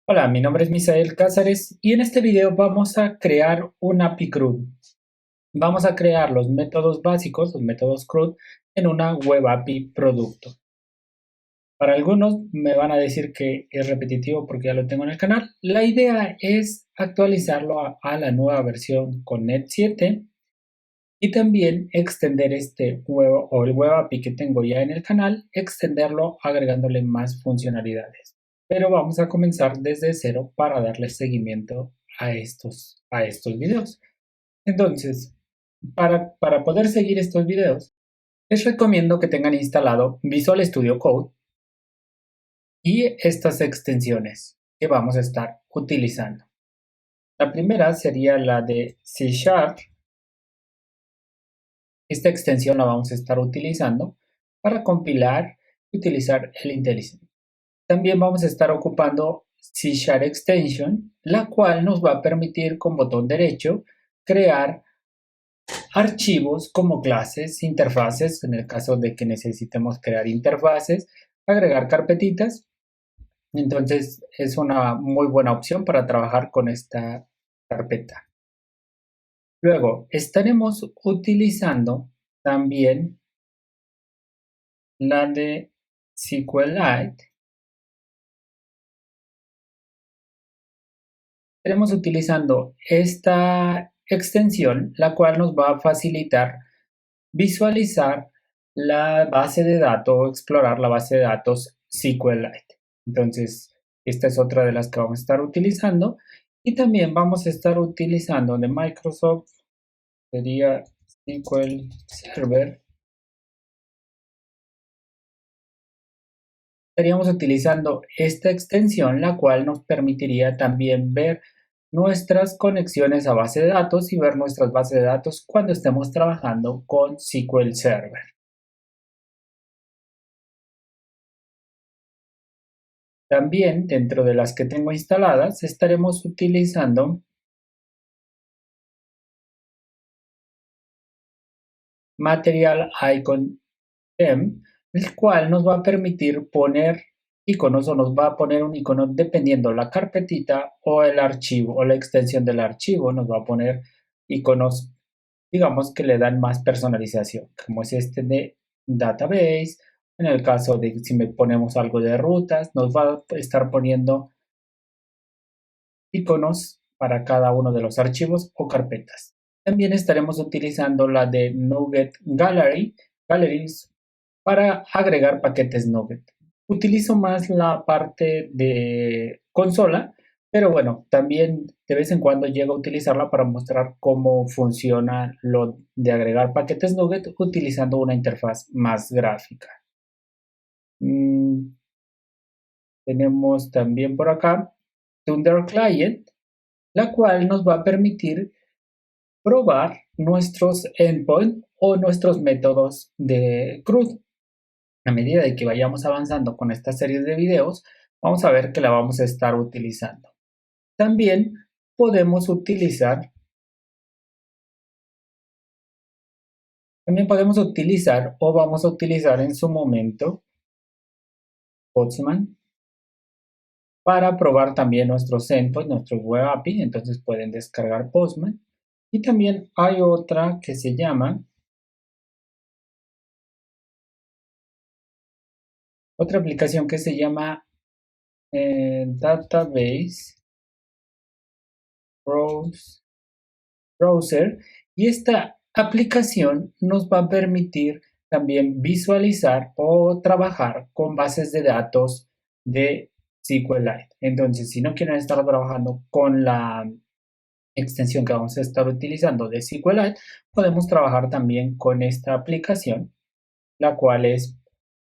Hola, mi nombre es Misael Cázares y en este video vamos a crear un API CRUD. Vamos a crear los métodos básicos, los métodos CRUD, en una Web API producto. Para algunos me van a decir que es repetitivo porque ya lo tengo en el canal. La idea es actualizarlo a la nueva versión con Net 7 y también extender este web o el Web API que tengo ya en el canal, extenderlo agregándole más funcionalidades. Pero vamos a comenzar desde cero para darle seguimiento a estos videos. Entonces, para poder seguir estos videos, les recomiendo que tengan instalado Visual Studio Code y estas extensiones que vamos a estar utilizando. La primera sería la de C Sharp. Esta extensión la vamos a estar utilizando para compilar y utilizar el IntelliSense. También vamos a estar ocupando C Sharp Extension, la cual nos va a permitir con botón derecho crear archivos como clases, interfaces, en el caso de que necesitemos crear interfaces, agregar carpetitas. Entonces es una muy buena opción para trabajar con esta carpeta. Luego estaremos utilizando también la de SQLite. Estaremos utilizando esta extensión, la cual nos va a facilitar visualizar la base de datos o explorar la base de datos SQLite. Entonces, esta es otra de las que vamos a estar utilizando. Y también vamos a estar utilizando de Microsoft, sería SQL Server. Estaríamos utilizando esta extensión, la cual nos permitiría también ver nuestras conexiones a base de datos y ver nuestras bases de datos cuando estemos trabajando con SQL Server. También dentro de las que tengo instaladas estaremos utilizando Material Icon Theme, el cual nos va a permitir poner iconos o nos va a poner un icono dependiendo la carpetita o el archivo o la extensión del archivo. Nos va a poner iconos, digamos, que le dan más personalización, como es este de Database. En el caso de si me ponemos algo de rutas, nos va a estar poniendo iconos para cada uno de los archivos o carpetas. También estaremos utilizando la de Nugget Galleries para agregar paquetes Nugget. Utilizo más la parte de consola, pero bueno, también de vez en cuando llego a utilizarla para mostrar cómo funciona lo de agregar paquetes Nugget utilizando una interfaz más gráfica. Mm, Tenemos también por acá Thunder Client, la cual nos va a permitir probar nuestros endpoints o nuestros métodos de CRUD. A medida de que vayamos avanzando con esta serie de videos, vamos a ver que la vamos a estar utilizando. También podemos utilizar, o vamos a utilizar en su momento Postman para probar también nuestros endpoints, nuestros web API. Entonces pueden descargar Postman. Y también hay otra que se llama otra aplicación que se llama Database Browser, y esta aplicación nos va a permitir también visualizar o trabajar con bases de datos de SQLite. Entonces, si no quieren estar trabajando con la extensión que vamos a estar utilizando de SQLite, podemos trabajar también con esta aplicación, la cual es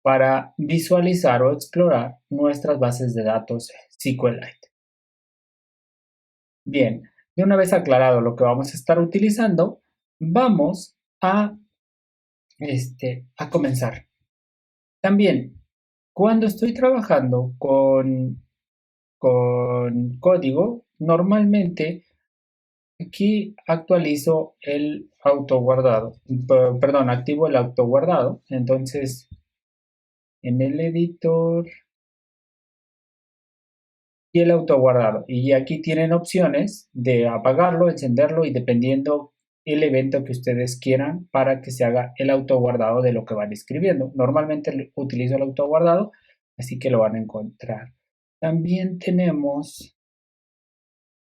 para visualizar o explorar nuestras bases de datos SQLite. Bien, de una vez aclarado lo que vamos a estar utilizando, vamos a comenzar. También, cuando estoy trabajando con código, normalmente aquí actualizo el autoguardado, perdón, activo el autoguardado. Entonces, en el editor y el autoguardado. Y aquí tienen opciones de apagarlo, encenderlo y dependiendo el evento que ustedes quieran para que se haga el autoguardado de lo que van escribiendo. Normalmente utilizo el autoguardado, así que lo van a encontrar. También tenemos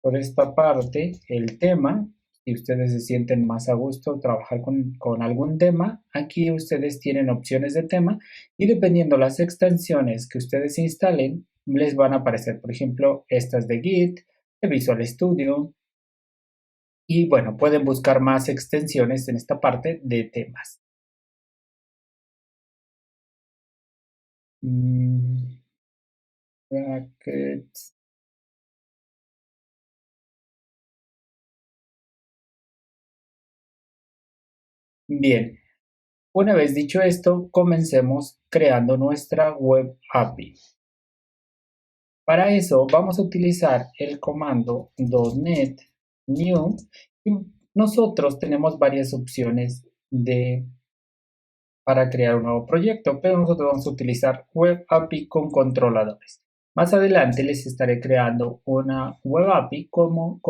por esta parte el tema. Si ustedes se sienten más a gusto trabajar con algún tema, aquí ustedes tienen opciones de tema y dependiendo las extensiones que ustedes instalen, les van a aparecer, por ejemplo, estas de Git, de Visual Studio, y bueno, pueden buscar más extensiones en esta parte de temas. Brackets. Bien, una vez dicho esto, comencemos creando nuestra web API. Para eso vamos a utilizar el comando .NET New y nosotros tenemos varias opciones para crear un nuevo proyecto, pero nosotros vamos a utilizar Web API con controladores. Más adelante les estaré creando una Web API con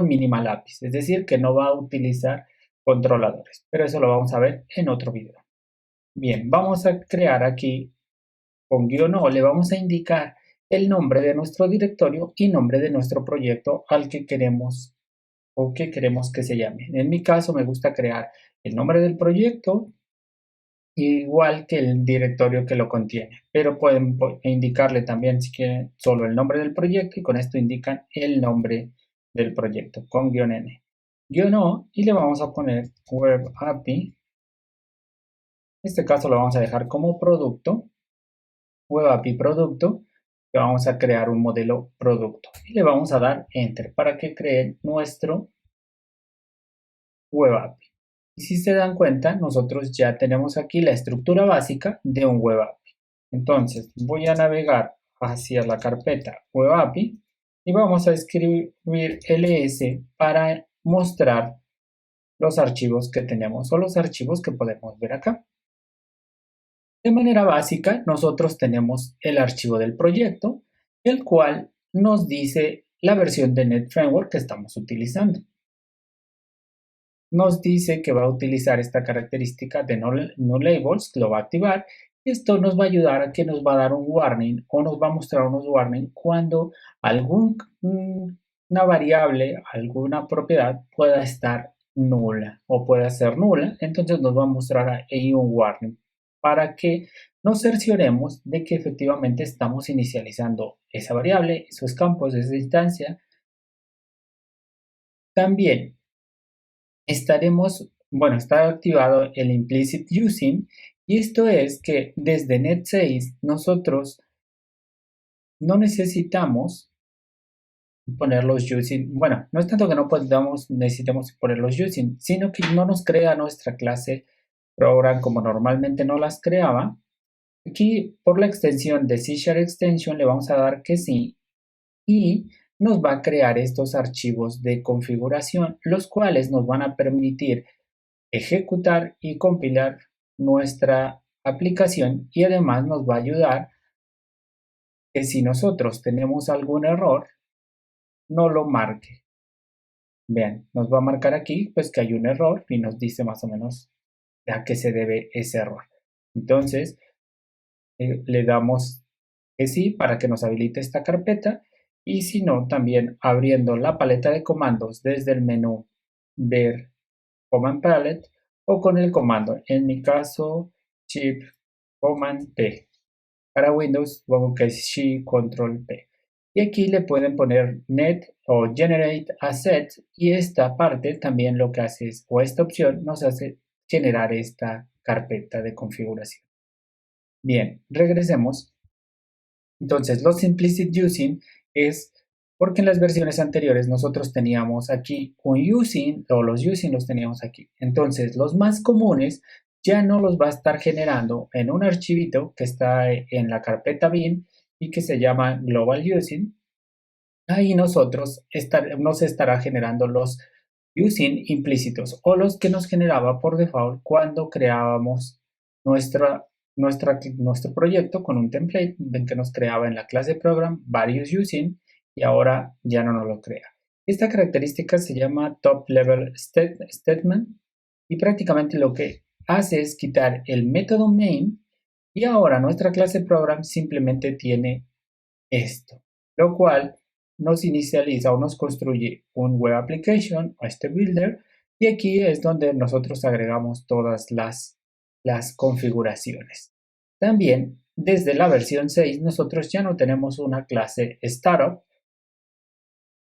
Minimal APIs, es decir, que no va a utilizar controladores, pero eso lo vamos a ver en otro video. Bien, vamos a crear aquí con -o le vamos a indicar el nombre de nuestro directorio y nombre de nuestro proyecto al que queremos o que queremos que se llame. En mi caso me gusta crear el nombre del proyecto igual que el directorio que lo contiene, pero pueden indicarle también si quieren solo el nombre del proyecto y con esto indican el nombre del proyecto con -n. -o y le vamos a poner Web API. En este caso lo vamos a dejar como producto. Web API producto, que vamos a crear un modelo producto y le vamos a dar enter para que cree nuestro Web API. Y si se dan cuenta, nosotros ya tenemos aquí la estructura básica de un Web API. Entonces voy a navegar hacia la carpeta Web API y vamos a escribir ls para mostrar los archivos que tenemos o los archivos que podemos ver acá. De manera básica, nosotros tenemos el archivo del proyecto, el cual nos dice la versión de Net Framework que estamos utilizando. Nos dice que va a utilizar esta característica de no labels, que lo va a activar. Esto nos va a ayudar a que nos va a dar un warning o nos va a mostrar unos warnings cuando una variable, alguna propiedad pueda estar nula o pueda ser nula. Entonces nos va a mostrar ahí un warning para que nos cercioremos de que efectivamente estamos inicializando esa variable, esos campos, esa instancia. También está activado el implicit using y esto es que desde Net 6 nosotros no necesitamos poner los using, bueno, no es tanto que no necesitemos poner los using, sino que no nos crea nuestra clase program como normalmente no las creaba. Aquí por la extensión de C# extension le vamos a dar que sí y nos va a crear estos archivos de configuración, los cuales nos van a permitir ejecutar y compilar nuestra aplicación y además nos va a ayudar que si nosotros tenemos algún error, no lo marque. Vean, nos va a marcar aquí pues que hay un error y nos dice más o menos a qué se debe ese error. Entonces, le damos que sí para que nos habilite esta carpeta y si no, también abriendo la paleta de comandos desde el menú ver Command Palette o con el comando, en mi caso Shift Command P. Para Windows, supongo que es Shift Control P. Y aquí le pueden poner Net o Generate Asset y esta parte también lo que hace es, o esta opción nos hace generar esta carpeta de configuración. Bien, regresemos. Entonces, los implicit using es porque en las versiones anteriores nosotros teníamos aquí un using o los using los teníamos aquí. Entonces, los más comunes ya no los va a estar generando en un archivito que está en la carpeta bin y que se llama global using. Ahí nosotros nos estará generando los using implícitos o los que nos generaba por default cuando creábamos nuestra nuestro proyecto con un template. Ven que nos creaba en la clase program various using y ahora ya no nos lo crea. Esta característica se llama top level statement y prácticamente lo que hace es quitar el método main y ahora nuestra clase program simplemente tiene esto, lo cual nos inicializa o nos construye un web application o este builder y aquí es donde nosotros agregamos todas las configuraciones. También desde la versión 6 nosotros ya no tenemos una clase startup.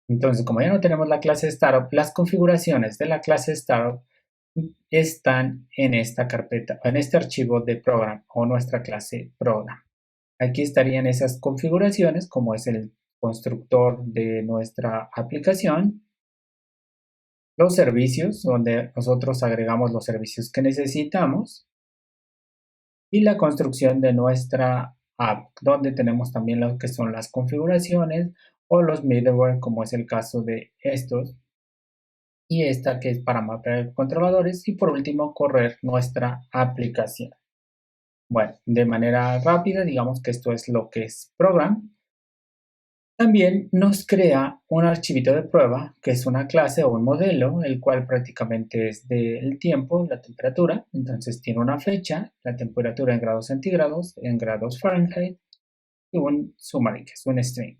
Entonces, como ya no tenemos la clase startup, las configuraciones de la clase startup están en esta carpeta, en este archivo de program o nuestra clase program. Aquí estarían esas configuraciones, como es el constructor de nuestra aplicación, los servicios, donde nosotros agregamos los servicios que necesitamos, y la construcción de nuestra app, donde tenemos también lo que son las configuraciones o los middleware, como es el caso de estos, y esta que es para mapear controladores, y por último correr nuestra aplicación. Bueno, de manera rápida, digamos que esto es lo que es program. También nos crea un archivito de prueba, que es una clase o un modelo, el cual prácticamente es del tiempo, la temperatura. Entonces tiene una fecha, la temperatura en grados centígrados, en grados Fahrenheit, y un summary, que es un string.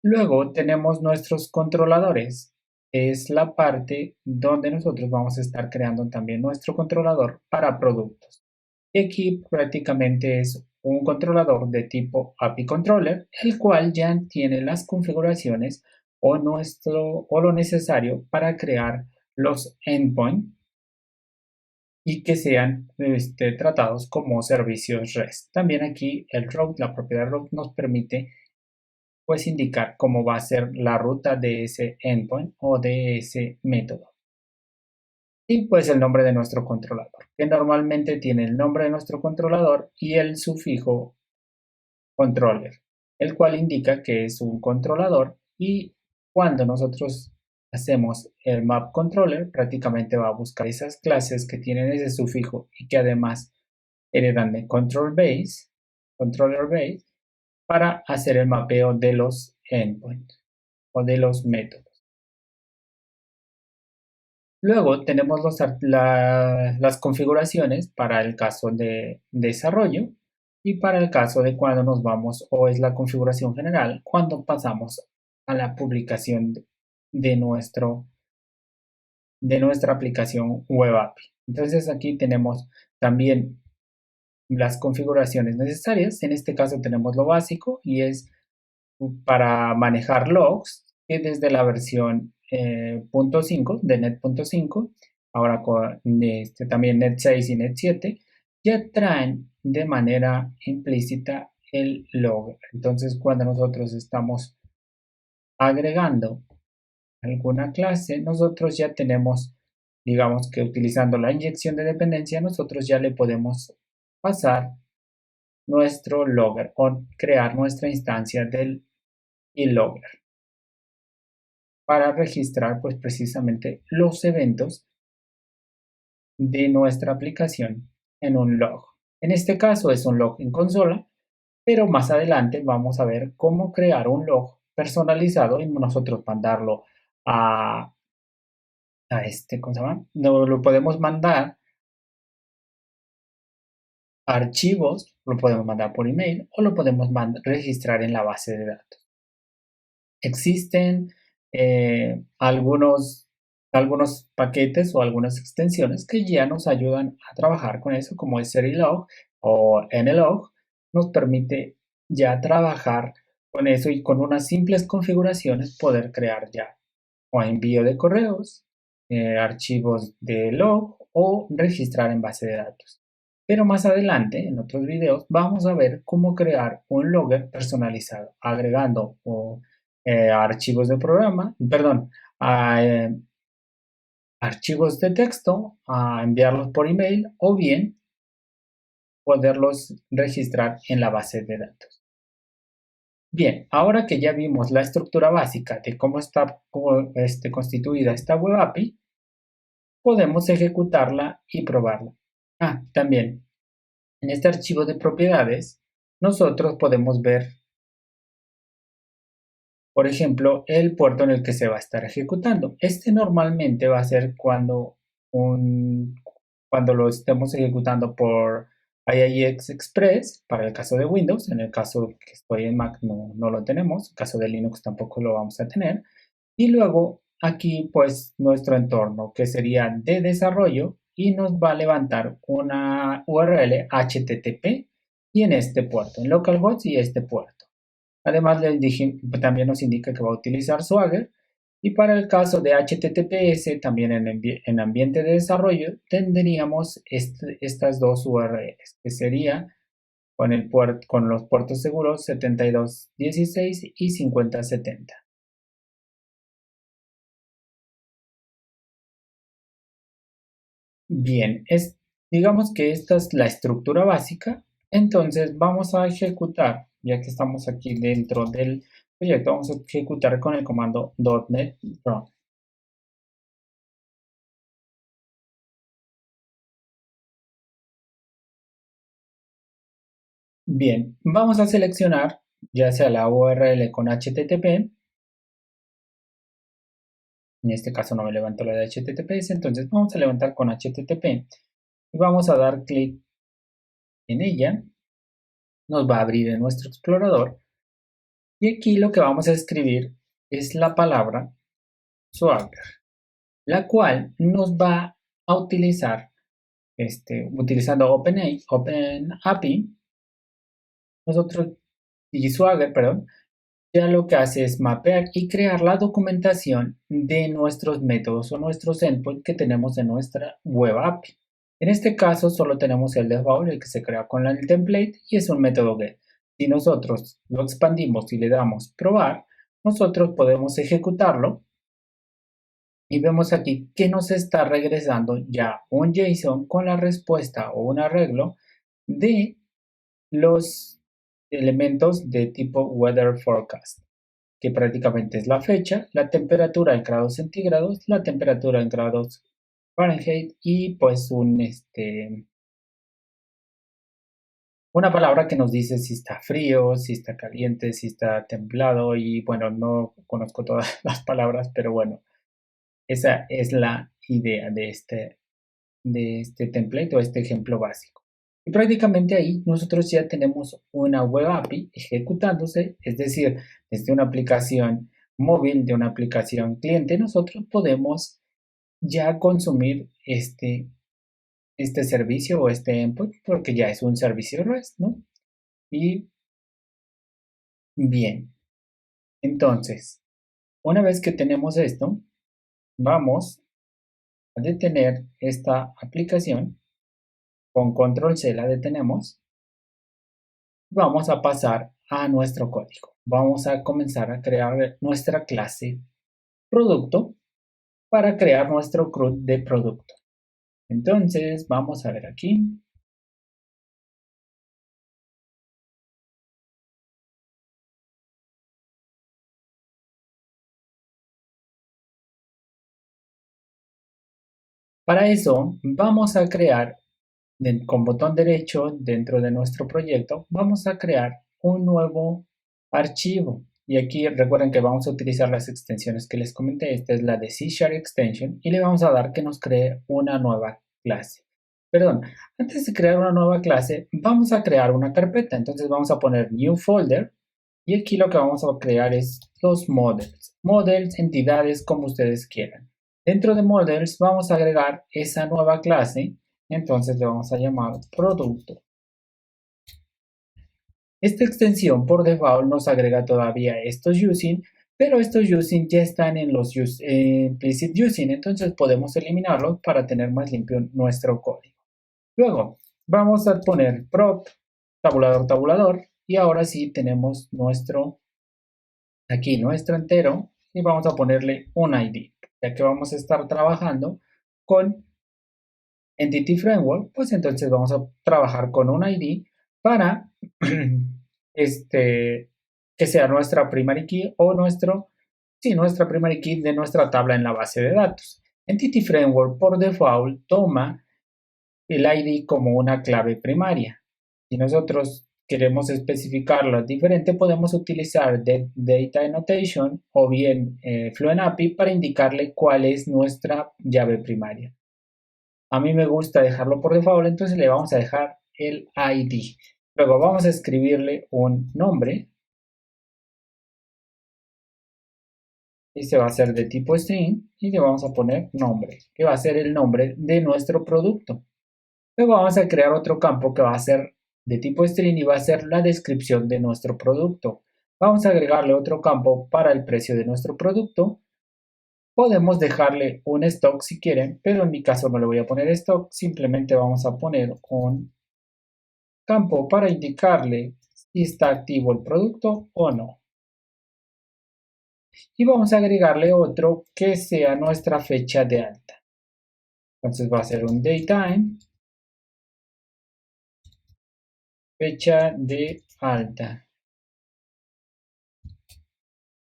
Luego tenemos nuestros controladores. Es la parte donde nosotros vamos a estar creando también nuestro controlador para productos. Y aquí prácticamente es un controlador de tipo API Controller, el cual ya tiene las configuraciones o lo necesario para crear los endpoints y que sean tratados como servicios REST. También aquí el route, la propiedad route, nos permite pues indicar cómo va a ser la ruta de ese endpoint o de ese método. Y pues el nombre de nuestro controlador, que normalmente tiene el nombre de nuestro controlador y el sufijo controller, el cual indica que es un controlador y cuando nosotros hacemos el map controller prácticamente va a buscar esas clases que tienen ese sufijo y que además heredan de controller base para hacer el mapeo de los endpoints o de los métodos. Luego tenemos las configuraciones para el caso de desarrollo y para el caso de cuando nos vamos o es la configuración general cuando pasamos a la publicación de nuestra aplicación web API. Entonces aquí tenemos también las configuraciones necesarias. En este caso tenemos lo básico y es para manejar logs, que desde la versión .5 de Net.5, ahora con también Net 6 y Net 7, ya traen de manera implícita el log. Entonces, cuando nosotros estamos agregando alguna clase, nosotros ya tenemos, digamos que utilizando la inyección de dependencia, nosotros ya le podemos pasar nuestro logger o crear nuestra instancia del logger para registrar pues precisamente los eventos de nuestra aplicación en un log. En este caso es un log en consola, pero más adelante vamos a ver cómo crear un log personalizado y nosotros mandarlo ¿cómo se llama? Lo podemos mandar a archivos, lo podemos mandar por email o lo podemos registrar en la base de datos. Existen algunos paquetes o algunas extensiones que ya nos ayudan a trabajar con eso, como es Serilog o Nlog, nos permite ya trabajar con eso y con unas simples configuraciones poder crear ya o envío de correos, archivos de log o registrar en base de datos. Pero más adelante, en otros videos, vamos a ver cómo crear un logger personalizado, agregando archivos de programa, perdón, archivos de texto, a enviarlos por email o bien poderlos registrar en la base de datos. Bien, ahora que ya vimos la estructura básica de cómo está constituida esta web API, podemos ejecutarla y probarla. También En este archivo de propiedades, nosotros podemos ver, por ejemplo, el puerto en el que se va a estar ejecutando. Este normalmente va a ser cuando lo estemos ejecutando por IIX Express, para el caso de Windows. En el caso que estoy en Mac no lo tenemos, en el caso de Linux tampoco lo vamos a tener. Y luego aquí pues nuestro entorno, que sería de desarrollo, y nos va a levantar una URL HTTP y en este puerto, en localhost y este puerto. Además, también nos indica que va a utilizar Swagger. Y para el caso de HTTPS, también en ambiente de desarrollo, tendríamos estas dos URLs, que sería con los puertos seguros 7216 y 5070. Bien, digamos que esta es la estructura básica. Entonces vamos a ejecutar, ya que estamos aquí dentro del proyecto, vamos a ejecutar con el comando .NET Run. Bien, vamos a seleccionar ya sea la URL con HTTP. En este caso no me levanto la de HTTPS, entonces vamos a levantar con HTTP y vamos a dar clic en ella. Nos va a abrir en nuestro explorador y aquí lo que vamos a escribir es la palabra Swagger, la cual nos va a utilizar utilizando OpenAPI, nosotros y Swagger, perdón. Ya lo que hace es mapear y crear la documentación de nuestros métodos o nuestros endpoints que tenemos en nuestra web API. En este caso solo tenemos el default, el que se crea con el template, y es un método get. Si nosotros lo expandimos y le damos probar, nosotros podemos ejecutarlo y vemos aquí que nos está regresando ya un JSON con la respuesta o un arreglo de los elementos de tipo weather forecast, que prácticamente es la fecha, la temperatura en grados centígrados, la temperatura en grados Fahrenheit y pues una palabra que nos dice si está frío, si está caliente, si está templado. Y bueno, no conozco todas las palabras, pero bueno, esa es la idea de este template o este ejemplo básico. Y prácticamente ahí nosotros ya tenemos una web API ejecutándose, es decir, desde una aplicación móvil, de una aplicación cliente, nosotros podemos ya consumir este servicio o este input, porque ya es un servicio REST, ¿no? Y bien, entonces, una vez que tenemos esto, vamos a detener esta aplicación. Con control C la detenemos. Vamos a pasar a nuestro código. Vamos a comenzar a crear nuestra clase producto para crear nuestro CRUD de producto. Entonces, vamos a ver aquí. Para eso, vamos a crear, con botón derecho dentro de nuestro proyecto, vamos a crear un nuevo archivo. Y aquí recuerden que vamos a utilizar las extensiones que les comenté. Esta es la de C# Extension y le vamos a dar que nos cree una nueva clase. Perdón, antes de crear una nueva clase, vamos a crear una carpeta. Entonces vamos a poner New Folder y aquí lo que vamos a crear es los models. Models, entidades, como ustedes quieran. Dentro de models vamos a agregar esa nueva clase. Entonces le vamos a llamar producto. Esta extensión por default nos agrega todavía estos using, pero estos using ya están en los implicit using, entonces podemos eliminarlos para tener más limpio nuestro código. Luego vamos a poner prop, tabulador, y ahora sí tenemos aquí nuestro entero y vamos a ponerle un ID, ya que vamos a estar trabajando con Entity Framework, pues entonces vamos a trabajar con un ID para que sea nuestra primary key o nuestra primary key de nuestra tabla en la base de datos. Entity Framework por default toma el ID como una clave primaria. Si nosotros queremos especificarlo diferente, podemos utilizar Data Annotation o bien Fluent API para indicarle cuál es nuestra llave primaria. A mí me gusta dejarlo por default, entonces le vamos a dejar el ID. Luego vamos a escribirle un nombre. Este va a ser de tipo string y le vamos a poner nombre, que va a ser el nombre de nuestro producto. Luego vamos a crear otro campo que va a ser de tipo string y va a ser la descripción de nuestro producto. Vamos a agregarle otro campo para el precio de nuestro producto. Podemos dejarle un stock si quieren, pero en mi caso no le voy a poner stock, simplemente vamos a poner un campo para indicarle si está activo el producto o no. Y vamos a agregarle otro que sea nuestra fecha de alta. Entonces va a ser un datetime, fecha de alta.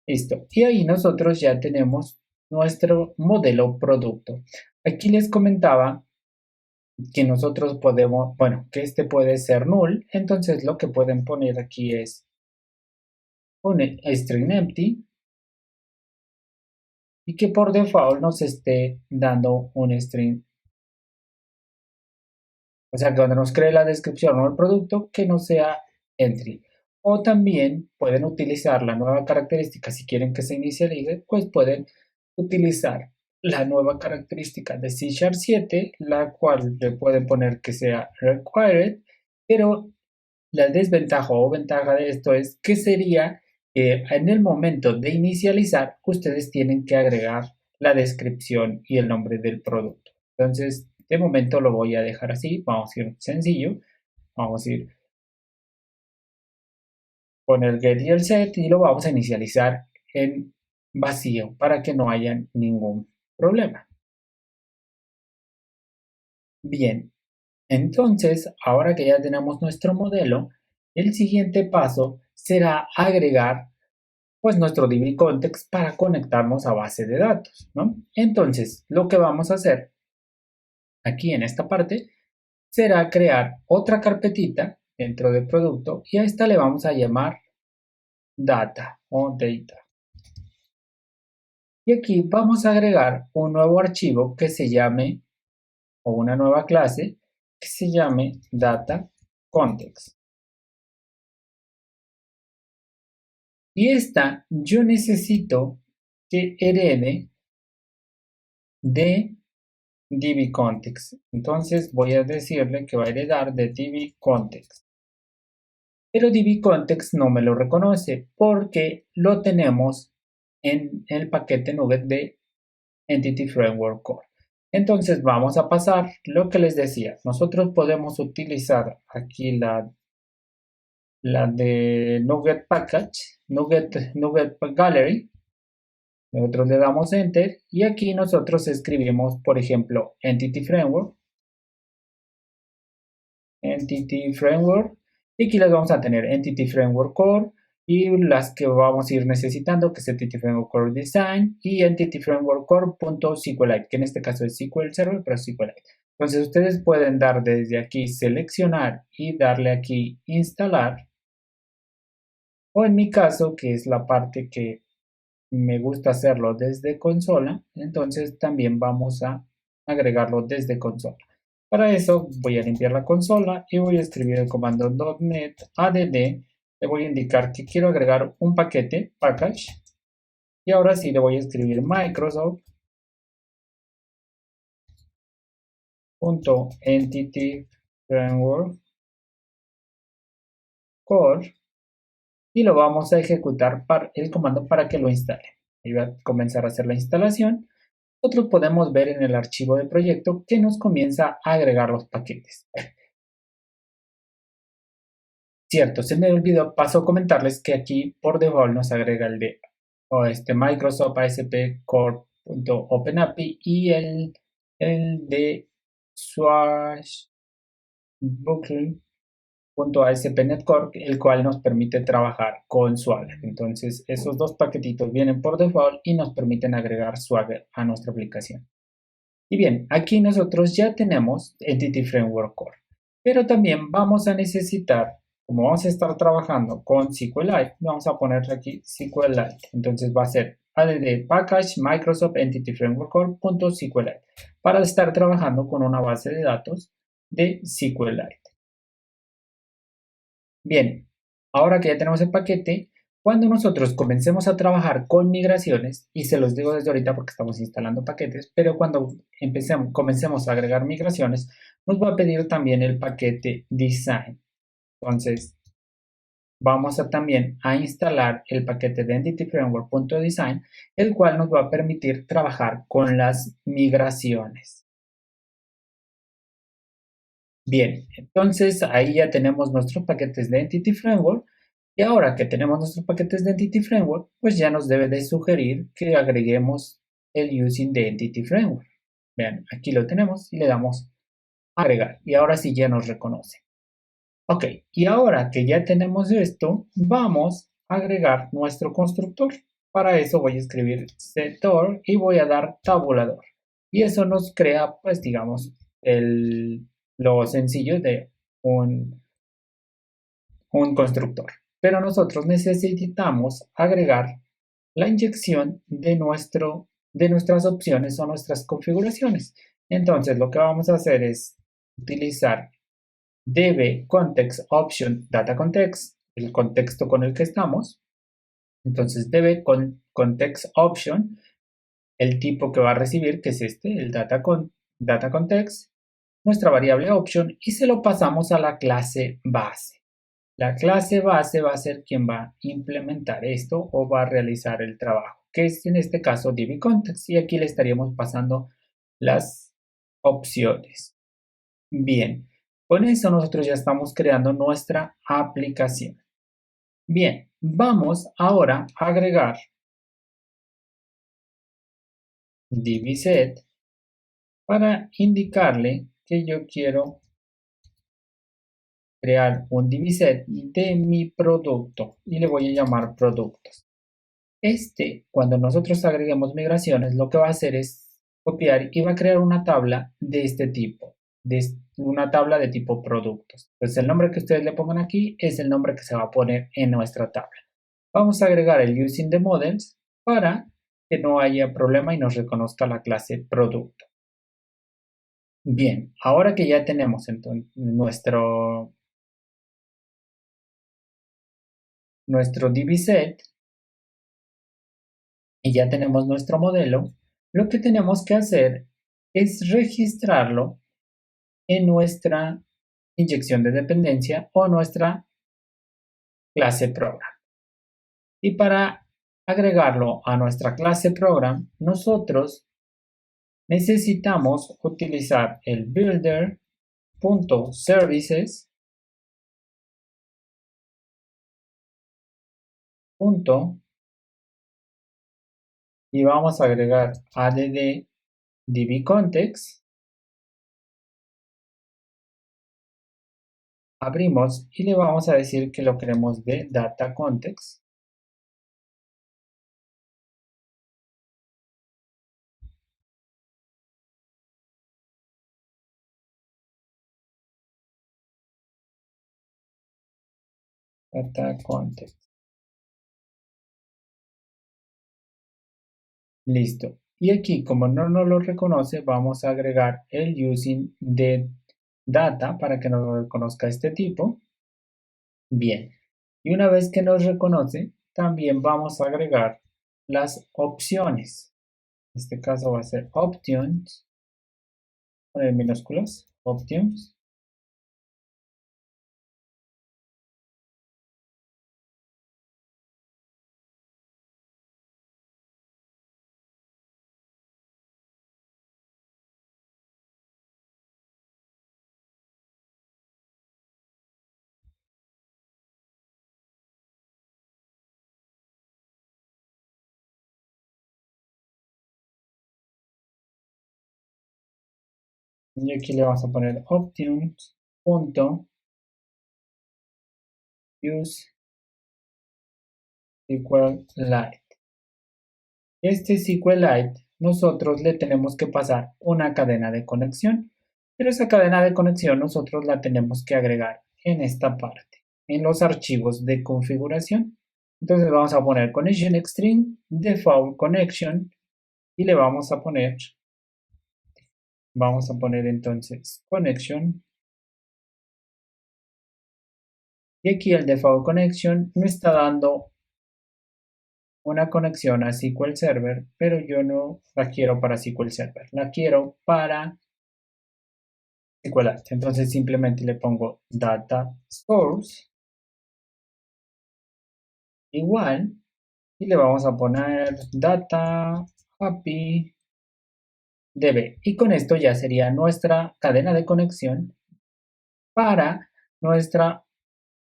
Listo. Y ahí nosotros ya tenemos nuestro modelo producto. Aquí les comentaba que nosotros podemos, bueno, que este puede ser null. Entonces lo que pueden poner aquí es un string empty y que por default nos esté dando un string. O sea, que cuando nos cree la descripción o el producto, que no sea entry. O también pueden utilizar la nueva característica, si quieren que se inicialice, pues pueden utilizar la nueva característica de C# 7, la cual le pueden poner que sea required, pero la desventaja o ventaja de esto es que sería que en el momento de inicializar, ustedes tienen que agregar la descripción y el nombre del producto. Entonces, de momento lo voy a dejar así. Vamos a ir sencillo. Vamos a ir con el get y el set y lo vamos a inicializar en vacío para que no haya ningún problema. Bien, entonces, ahora que ya tenemos nuestro modelo, el siguiente paso será agregar pues nuestro DB context para conectarnos a base de datos, ¿no? Entonces, lo que vamos a hacer aquí en esta parte será crear otra carpetita dentro del producto y a esta le vamos a llamar data o data. Y aquí vamos a agregar un nuevo archivo que se llame, o una nueva clase que se llame data context. Y esta yo necesito que herede de DB context. Entonces voy a decirle que va a heredar de DB context. Pero DB context no me lo reconoce porque lo tenemos en el paquete NuGet de Entity Framework Core. Entonces vamos a pasar lo que les decía. Nosotros podemos utilizar aquí la de NuGet Package, NuGet Gallery. Nosotros le damos Enter y aquí nosotros escribimos, por ejemplo, Entity Framework. Y aquí las vamos a tener Entity Framework Core y las que vamos a ir necesitando, que es Entity Framework Core Design y Entity Framework Core.SQLite, que en este caso es SQL Server, pero SQLite. Entonces ustedes pueden dar desde aquí seleccionar y darle aquí instalar, o en mi caso, que es la parte que me gusta hacerlo desde consola, entonces también vamos a agregarlo desde consola. Para eso voy a limpiar la consola y voy a escribir el comando .NET add. Le voy a indicar que quiero agregar un paquete, package, y ahora sí le voy a escribir Microsoft.Entity Framework Core y lo vamos a ejecutar el comando para que lo instale. Y va a comenzar a hacer la instalación. Nosotros podemos ver en el archivo de proyecto que nos comienza a agregar los paquetes. Cierto, se me olvidó, paso a comentarles que aquí por default nos agrega el de Microsoft ASP Core.OpenAPI y el de Swashbuckle.ASP.NET Core, el cual nos permite trabajar con Swagger. Entonces, esos dos paquetitos vienen por default y nos permiten agregar Swagger a nuestra aplicación. Y bien, aquí nosotros ya tenemos Entity Framework Core. Pero también vamos a necesitar, como vamos a estar trabajando con SQLite, vamos a ponerle aquí SQLite. Entonces va a ser add package Microsoft Entity Framework Core.SQLite para estar trabajando con una base de datos de SQLite. Bien, ahora que ya tenemos el paquete, cuando nosotros comencemos a trabajar con migraciones, y se los digo desde ahorita porque estamos instalando paquetes, pero cuando comencemos a agregar migraciones, nos va a pedir también el paquete design. Entonces, vamos a también a instalar el paquete de Entity Framework.design, el cual nos va a permitir trabajar con las migraciones. Bien, entonces ahí ya tenemos nuestros paquetes de Entity Framework. Y ahora que tenemos nuestros paquetes de Entity Framework, pues ya nos debe de sugerir que agreguemos el using de Entity Framework. Vean, aquí lo tenemos y le damos agregar. Y ahora sí ya nos reconoce. Ok, y ahora que ya tenemos esto, vamos a agregar nuestro constructor. Para eso voy a escribir setor y voy a dar tabulador. Y eso nos crea, pues digamos, lo sencillo de un constructor. Pero nosotros necesitamos agregar la inyección de nuestras opciones o nuestras configuraciones. Entonces lo que vamos a hacer es utilizar db context option data context, el contexto con el que estamos. Entonces db context option, el tipo que va a recibir, que es este, el data context, nuestra variable option, y se lo pasamos a la clase base. La clase base va a ser quien va a implementar esto o va a realizar el trabajo, que es en este caso dbContext, y aquí le estaríamos pasando las opciones. Bien, con eso nosotros ya estamos creando nuestra aplicación. Bien, vamos ahora a agregar dbset para indicarle que yo quiero crear un dbset de mi producto y le voy a llamar productos. Cuando nosotros agreguemos migraciones, lo que va a hacer es copiar y va a crear una tabla de este tipo, una tabla de tipo productos. Entonces el nombre que ustedes le pongan aquí es el nombre que se va a poner en nuestra tabla. Vamos a agregar el using the models para que no haya problema y nos reconozca la clase producto. Bien, ahora que ya tenemos entonces nuestro dbset, y ya tenemos nuestro modelo, lo que tenemos que hacer es registrarlo en nuestra inyección de dependencia o nuestra clase program. Y para agregarlo a nuestra clase program, nosotros necesitamos utilizar el builder.services y vamos a agregar add dbcontext, abrimos y le vamos a decir que lo queremos de data context. Data context. Listo. Y aquí, como no nos lo reconoce, vamos a agregar el using de data para que nos reconozca este tipo. Bien. Y una vez que nos reconoce, también vamos a agregar las opciones. En este caso va a ser options, poner minúsculas, options. Y aquí le vamos a poner options.use SQLite. Este SQLite nosotros le tenemos que pasar una cadena de conexión. Pero esa cadena de conexión nosotros la tenemos que agregar en esta parte, en los archivos de configuración. Entonces vamos a poner connection string, default connection, y le vamos a poner entonces connection. Y aquí el default connection me está dando una conexión a SQL Server, pero yo no la quiero para SQL Server, la quiero para SQLite. Entonces simplemente le pongo data source igual y le vamos a poner data API DB. Y con esto ya sería nuestra cadena de conexión para nuestra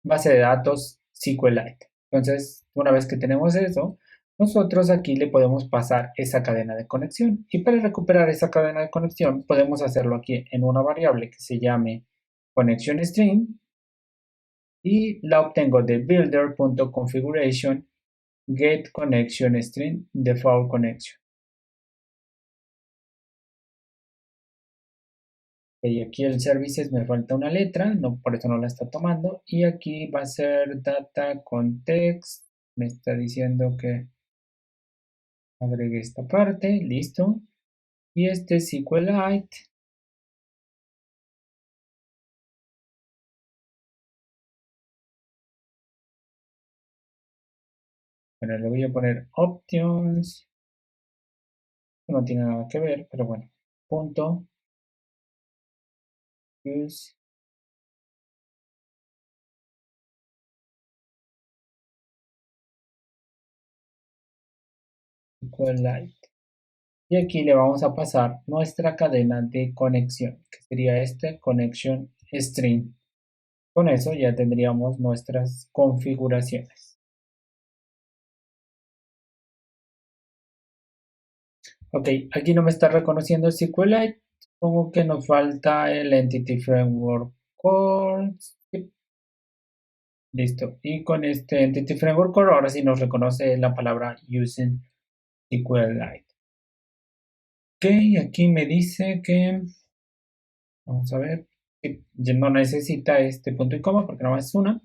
base de datos SQLite. Entonces, una vez que tenemos eso, nosotros aquí le podemos pasar esa cadena de conexión. Y para recuperar esa cadena de conexión, podemos hacerlo aquí en una variable que se llame connection string y la obtengo de builder.configuration get connection string default connection. Y aquí el services me falta una letra, no, por eso no la está tomando. Y aquí va a ser data context. Me está diciendo que agregue esta parte, listo. Y este SQLite. Bueno, le voy a poner options. No tiene nada que ver, pero bueno. Punto. Use SQLite. Y aquí le vamos a pasar nuestra cadena de conexión, que sería este connection string. Con eso ya tendríamos nuestras configuraciones. Ok, aquí no me está reconociendo SQLite. Supongo que nos falta el Entity Framework Core. Sí, listo. Y con este Entity Framework Core ahora sí nos reconoce la palabra using SQLite. Ok, aquí me dice que, vamos a ver, que ya no necesita este punto y coma porque no es una.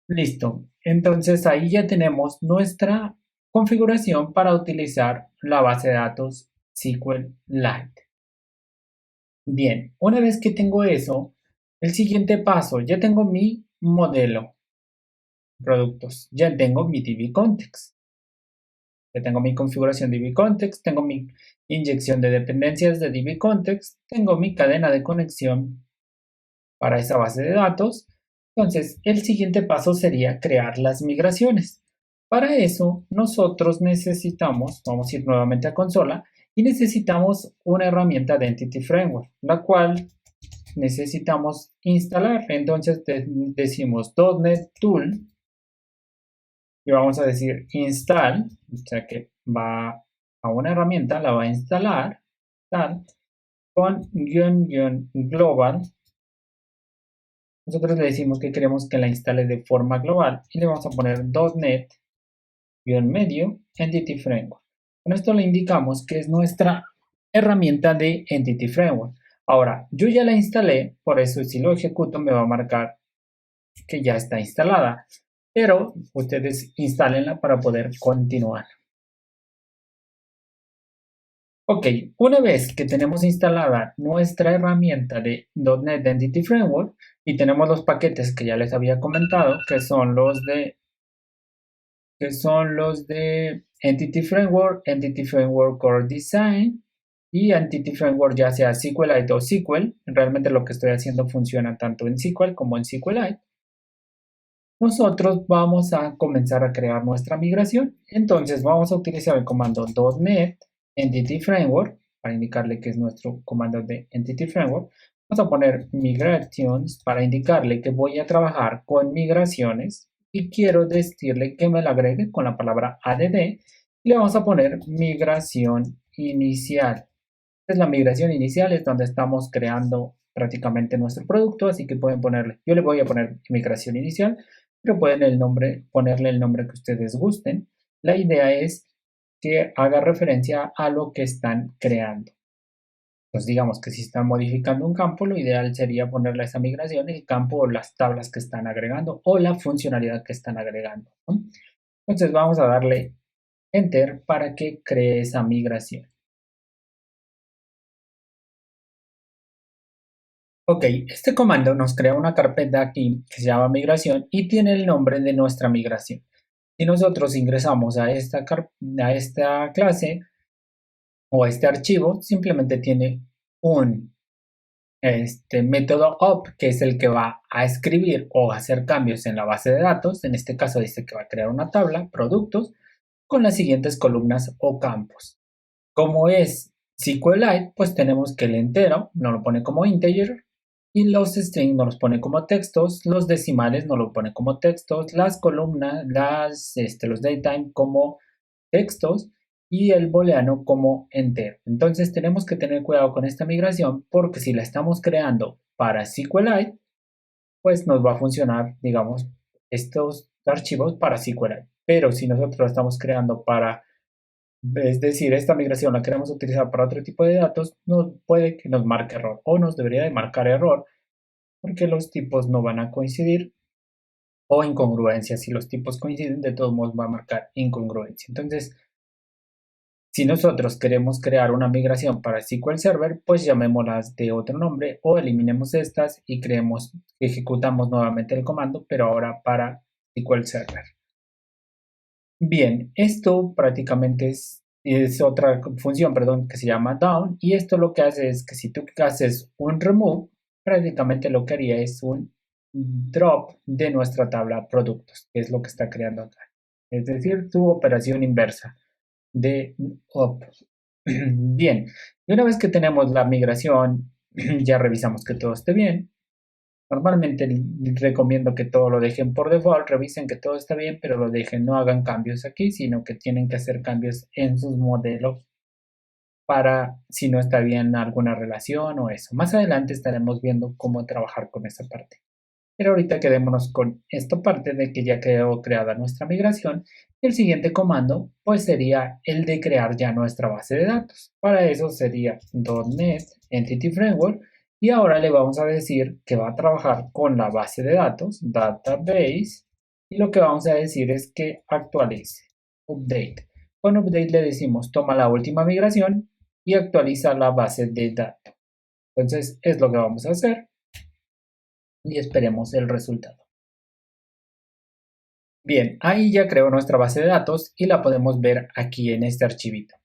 Listo. Entonces ahí ya tenemos nuestra configuración para utilizar la base de datos SQLite. Bien, una vez que tengo eso, el siguiente paso, ya tengo mi modelo productos, ya tengo mi DB context, ya tengo mi configuración DB context, tengo mi inyección de dependencias de DB context, tengo mi cadena de conexión para esa base de datos. Entonces, el siguiente paso sería crear las migraciones. Para eso, nosotros necesitamos, vamos a ir nuevamente a consola, y necesitamos una herramienta de Entity Framework, la cual necesitamos instalar. Entonces decimos .NET Tool y vamos a decir install, o sea que va a una herramienta, la va a instalar, tal, con global. Nosotros le decimos que queremos que la instale de forma global y le vamos a poner .NET-medio Entity Framework. Con esto le indicamos que es nuestra herramienta de Entity Framework. Ahora, yo ya la instalé, por eso si lo ejecuto me va a marcar que ya está instalada, pero ustedes instálenla para poder continuar. Ok, una vez que tenemos instalada nuestra herramienta de .NET Entity Framework y tenemos los paquetes que ya les había comentado, que son los de Entity Framework Core Design y Entity Framework ya sea SQLite o SQL. Realmente lo que estoy haciendo funciona tanto en SQL como en SQLite. Nosotros vamos a comenzar a crear nuestra migración. Entonces vamos a utilizar el comando .NET Entity Framework para indicarle que es nuestro comando de Entity Framework. Vamos a poner migrations para indicarle que voy a trabajar con migraciones y quiero decirle que me la agregue con la palabra add y le vamos a poner migración inicial. Es la migración inicial, es donde estamos creando prácticamente nuestro producto, así que pueden ponerle, yo le voy a poner migración inicial, pero pueden ponerle el nombre que ustedes gusten. La idea es que haga referencia a lo que están creando. Pues digamos que si están modificando un campo, lo ideal sería ponerle esa migración el campo o las tablas que están agregando o la funcionalidad que están agregando, ¿no? Entonces vamos a darle Enter para que cree esa migración. Ok, este comando nos crea una carpeta aquí que se llama migración y tiene el nombre de nuestra migración. Si nosotros ingresamos a esta clase o a este archivo, simplemente tiene un método op, que es el que va a escribir o hacer cambios en la base de datos. En este caso dice que va a crear una tabla, productos, con las siguientes columnas o campos. Como es SQLite, pues tenemos que el entero nos lo pone como integer y los strings nos los pone como textos, los decimales nos lo pone como textos, las columnas, los datetime como textos y el booleano como entero. Entonces tenemos que tener cuidado con esta migración porque si la estamos creando para SQLite, pues nos va a funcionar, digamos, estos archivos para SQLite. Pero si nosotros lo estamos creando para, es decir, esta migración la queremos utilizar para otro tipo de datos, puede que nos marque error o nos debería de marcar error porque los tipos no van a coincidir o incongruencia. Si los tipos coinciden, de todos modos va a marcar incongruencia. Entonces, si nosotros queremos crear una migración para SQL Server, pues llamémoslas de otro nombre o eliminemos estas y ejecutamos nuevamente el comando, pero ahora para SQL Server. Bien, esto prácticamente es otra función, perdón, que se llama down, y esto lo que hace es que si tú haces un remove, prácticamente lo que haría es un drop de nuestra tabla productos, que es lo que está creando acá. Es decir, tu operación inversa de up. Bien, y una vez que tenemos la migración, ya revisamos que todo esté bien. Normalmente recomiendo que todo lo dejen por default, revisen que todo está bien, pero lo dejen, no hagan cambios aquí, sino que tienen que hacer cambios en sus modelos para si no está bien alguna relación o eso. Más adelante estaremos viendo cómo trabajar con esa parte. Pero ahorita quedémonos con esta parte de que ya quedó creada nuestra migración. El siguiente comando pues sería el de crear ya nuestra base de datos. Para eso sería .NET Entity Framework y ahora le vamos a decir que va a trabajar con la base de datos, database, y lo que vamos a decir es que actualice, update. Con update le decimos toma la última migración y actualiza la base de datos. Entonces es lo que vamos a hacer y esperemos el resultado. Bien, ahí ya creo nuestra base de datos y la podemos ver aquí en este archivito.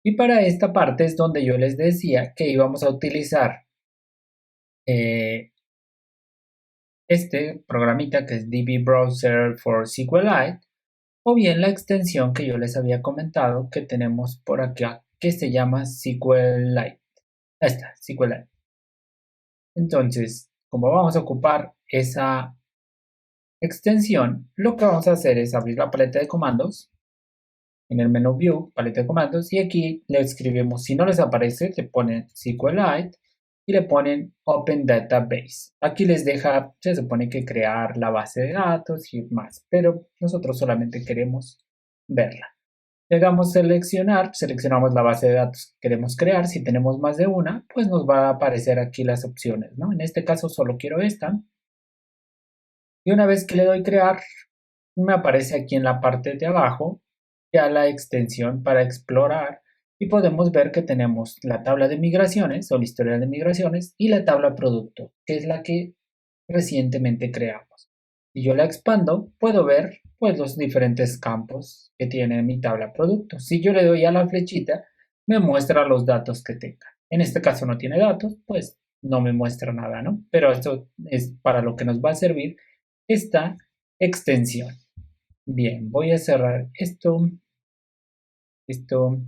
Y para esta parte es donde yo les decía que íbamos a utilizar este programita que es DB Browser for SQLite o bien la extensión que yo les había comentado que tenemos por acá que se llama SQLite. Esta, SQLite. Entonces, como vamos a ocupar esa extensión, lo que vamos a hacer es abrir la paleta de comandos en el menú View, paleta de comandos, y aquí le escribimos, si no les aparece, le ponen SQLite y le ponen Open Database. Aquí les deja, se supone que crear la base de datos y más, pero nosotros solamente queremos verla. Le damos seleccionar, seleccionamos la base de datos que queremos crear. Si tenemos más de una, pues nos va a aparecer aquí las opciones, ¿no? En este caso solo quiero esta. Y una vez que le doy crear, me aparece aquí en la parte de abajo ya la extensión para explorar y podemos ver que tenemos la tabla de migraciones o la historia de migraciones y la tabla producto, que es la que recientemente creamos. Si yo la expando, puedo ver pues los diferentes campos que tiene mi tabla producto. Si yo le doy a la flechita, me muestra los datos que tenga. En este caso no tiene datos, pues no me muestra nada, ¿no? Pero esto es para lo que nos va a servir esta extensión. Bien, voy a cerrar esto, esto,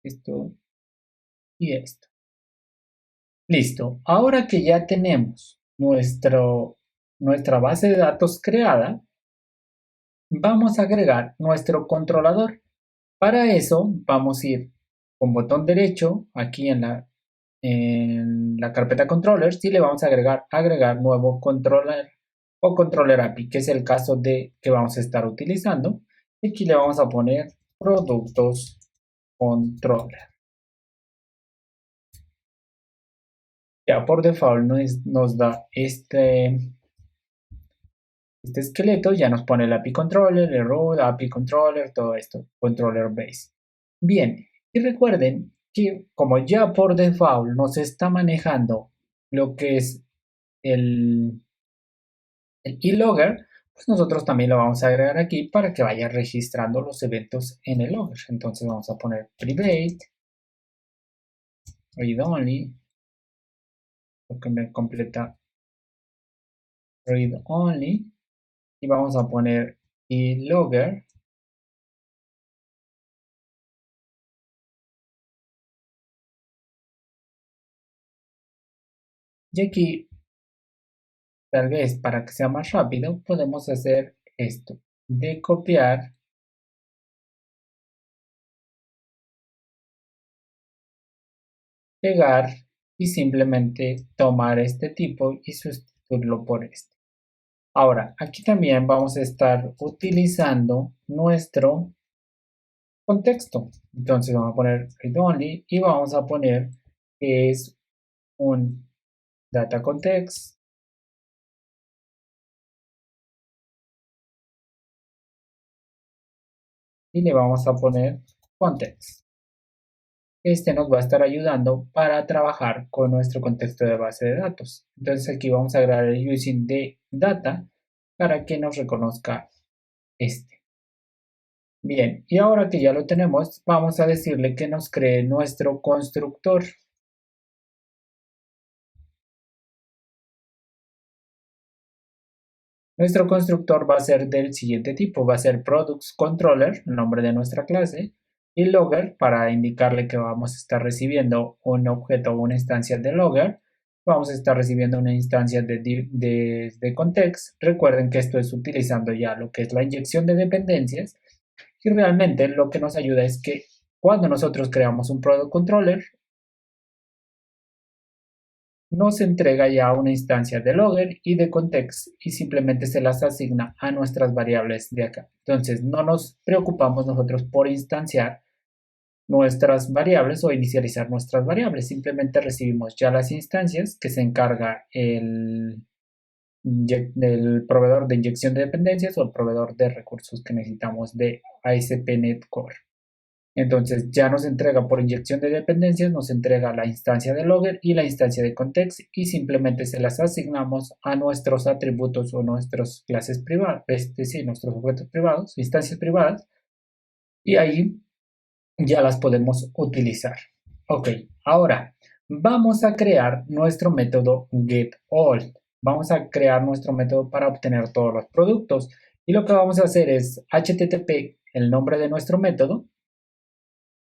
esto y esto. Listo. Ahora que ya tenemos nuestra base de datos creada, vamos a agregar nuestro controlador. Para eso vamos a ir con botón derecho aquí en la carpeta controllers y le vamos a agregar nuevo controller o controller API, que es el caso de que vamos a estar utilizando. Y aquí le vamos a poner productos controller. Ya por default nos da este esqueleto, ya nos pone el API controller, el root, API controller, todo esto, controller base. Bien, y recuerden que como ya por default nos está manejando lo que es el keylogger, pues nosotros también lo vamos a agregar aquí para que vaya registrando los eventos en el logger. Entonces vamos a poner private, read only, lo que me completa read only, y vamos a poner keylogger. Y aquí, tal vez para que sea más rápido, podemos hacer esto, de copiar, pegar y simplemente tomar este tipo y sustituirlo por este. Ahora, aquí también vamos a estar utilizando nuestro contexto. Entonces vamos a poner read only y vamos a poner que es un data context y le vamos a poner context. Este nos va a estar ayudando para trabajar con nuestro contexto de base de datos. Entonces aquí vamos a agregar el using de data para que nos reconozca este. Bien, y ahora que ya lo tenemos, vamos a decirle que nos cree nuestro constructor. Nuestro constructor va a ser del siguiente tipo, va a ser products controller, el nombre de nuestra clase, y logger para indicarle que vamos a estar recibiendo un objeto o una instancia de logger. Vamos a estar recibiendo una instancia de context. Recuerden que esto es utilizando ya lo que es la inyección de dependencias y realmente lo que nos ayuda es que cuando nosotros creamos un product controller, nos entrega ya una instancia de logger y de context y simplemente se las asigna a nuestras variables de acá. Entonces no nos preocupamos nosotros por instanciar nuestras variables o inicializar nuestras variables, simplemente recibimos ya las instancias que se encarga del proveedor de inyección de dependencias o el proveedor de recursos que necesitamos de ASP.NET Core. Entonces ya nos entrega por inyección de dependencias, nos entrega la instancia de logger y la instancia de context y simplemente se las asignamos a nuestros atributos o nuestras clases privadas, sí, nuestros objetos privados, instancias privadas, y ahí ya las podemos utilizar. Ok, ahora vamos a crear nuestro método getAll. Vamos a crear nuestro método para obtener todos los productos y lo que vamos a hacer es http, el nombre de nuestro método,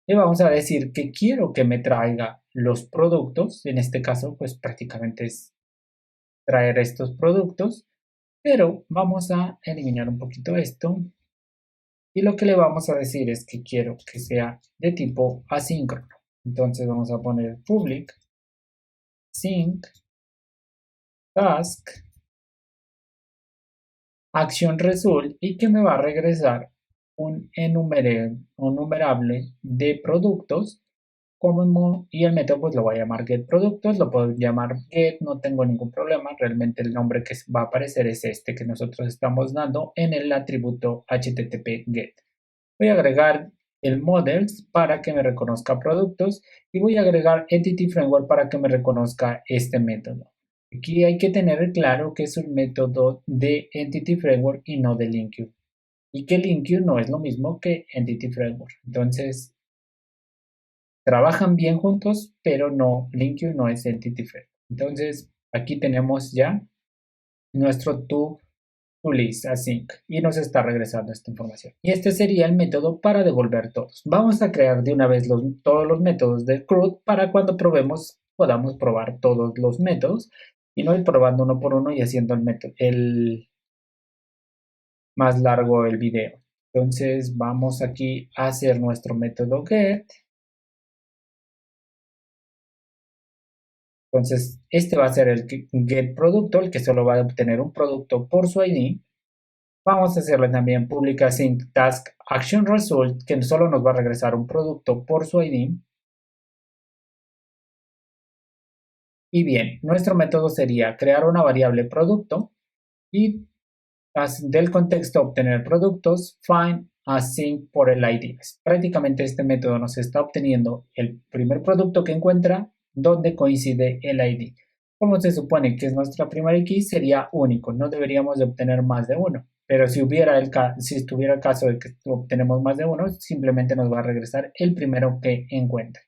y vamos a decir que quiero que me traiga los productos. En este caso, pues prácticamente es traer estos productos, pero vamos a eliminar un poquito esto. Y lo que le vamos a decir es que quiero que sea de tipo asíncrono. Entonces vamos a poner public sync task action result y que me va a regresar un enumerable de productos y el método pues lo voy a llamar getProductos, lo puedo llamar get, no tengo ningún problema, realmente el nombre que va a aparecer es este que nosotros estamos dando en el atributo http get. Voy a agregar el models para que me reconozca productos y voy a agregar entity framework para que me reconozca este método. Aquí hay que tener claro que es un método de entity framework y no de LinkU, y que LinkU no es lo mismo que entity framework. Entonces trabajan bien juntos, pero no, LinkU no es entity framework. Entonces aquí tenemos ya nuestro toList async y nos está regresando esta información. Y este sería el método para devolver todos. Vamos a crear de una vez todos los métodos del CRUD para cuando probemos podamos probar todos los métodos y no ir probando uno por uno y haciendo el más largo el video. Entonces vamos aquí a hacer nuestro método get. Entonces este va a ser el get producto, el que solo va a obtener un producto por su ID. Vamos a hacerle también public async task action result, que solo nos va a regresar un producto por su ID. Y bien, nuestro método sería crear una variable producto y del contexto obtener productos, find async por el ID. Prácticamente este método nos está obteniendo el primer producto que encuentra donde coincide el ID. Como se supone que es nuestra primary key, sería único, no deberíamos de obtener más de uno. Pero si estuviera el caso de que obtenemos más de uno, simplemente nos va a regresar el primero que encuentre.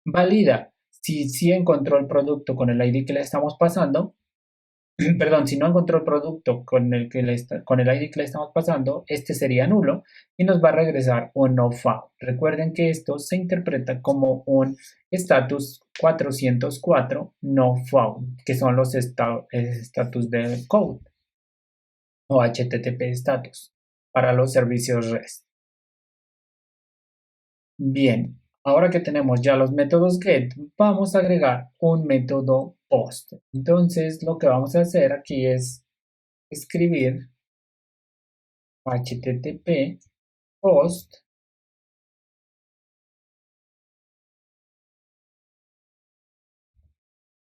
Valida si encontró el producto con el ID que le estamos pasando. Perdón, si no encontró el producto con el ID que le estamos pasando, este sería nulo y nos va a regresar un no found. Recuerden que esto se interpreta como un status 404 no found, que son los status del code o HTTP status para los servicios REST. Bien, ahora que tenemos ya los métodos get, vamos a agregar un método post. Entonces, lo que vamos a hacer aquí es escribir HTTP post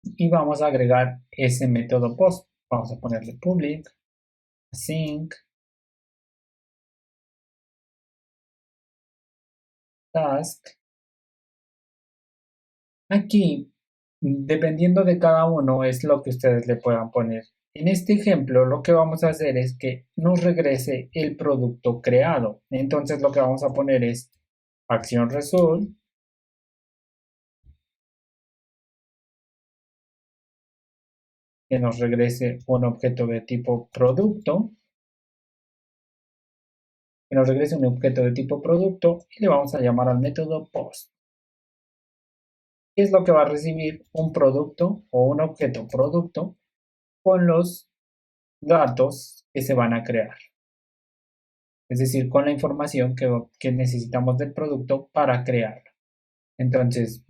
y vamos a agregar ese método post. Vamos a ponerle public async task. Aquí, dependiendo de cada uno, es lo que ustedes le puedan poner. En este ejemplo, lo que vamos a hacer es que nos regrese el producto creado. Entonces, lo que vamos a poner es acción result que nos regrese un objeto de tipo producto, que nos regrese un objeto de tipo producto y le vamos a llamar al método post. ¿Qué es lo que va a recibir un producto o un objeto producto con los datos que se van a crear? Es decir, con la información que necesitamos del producto para crearlo. Entonces,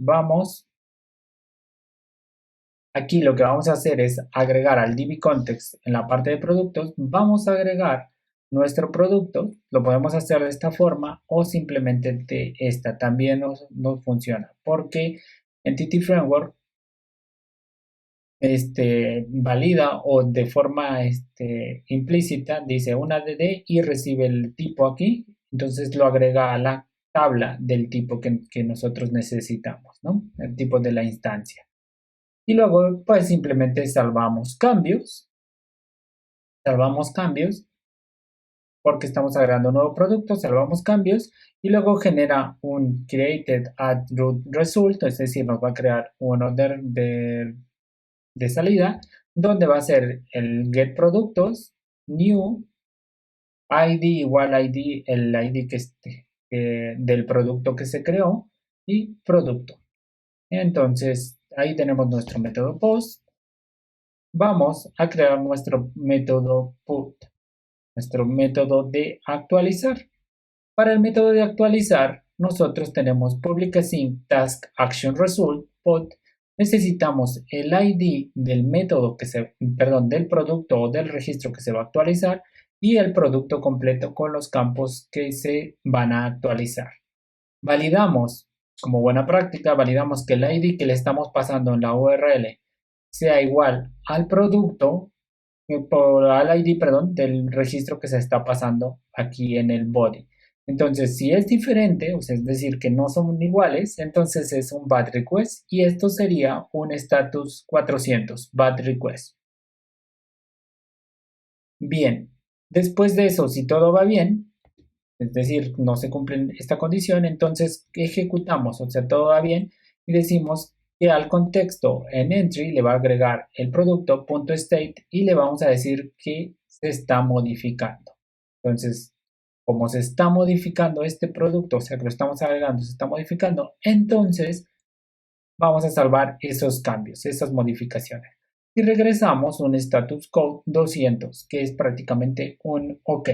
aquí lo que vamos a hacer es agregar al dbContext en la parte de productos, vamos a agregar nuestro producto, lo podemos hacer de esta forma o simplemente de esta, también nos funciona, porque Entity Framework valida o de forma implícita dice una DD y recibe el tipo aquí, entonces lo agrega a la tabla del tipo que nosotros necesitamos, ¿no? El tipo de la instancia. Y luego pues simplemente salvamos cambios porque estamos agregando un nuevo producto, salvamos cambios y luego genera un created at root result, es decir, nos va a crear uno de salida, donde va a ser el get productos, new, ID igual ID, el ID del producto que se creó y producto. Entonces, ahí tenemos nuestro método post. Vamos a crear nuestro método put, nuestro método de actualizar. Para el método de actualizar, nosotros tenemos public async task action result put. Necesitamos el ID del método del producto o del registro que se va a actualizar y el producto completo con los campos que se van a actualizar. Validamos, como buena práctica, validamos que el ID que le estamos pasando en la URL sea igual al producto, al ID, perdón, del registro que se está pasando aquí en el body. Entonces, si es diferente, o sea, es decir, que no son iguales, entonces es un bad request y esto sería un status 400, bad request. Bien, después de eso, si todo va bien, es decir, no se cumple esta condición, entonces ejecutamos, o sea, todo va bien y decimos que al contexto en entry le va a agregar el producto.state y le vamos a decir que se está modificando. Entonces, como se está modificando este producto, o sea que lo estamos agregando, se está modificando, entonces vamos a salvar esos cambios, esas modificaciones. Y regresamos un status code 200, que es prácticamente un OK.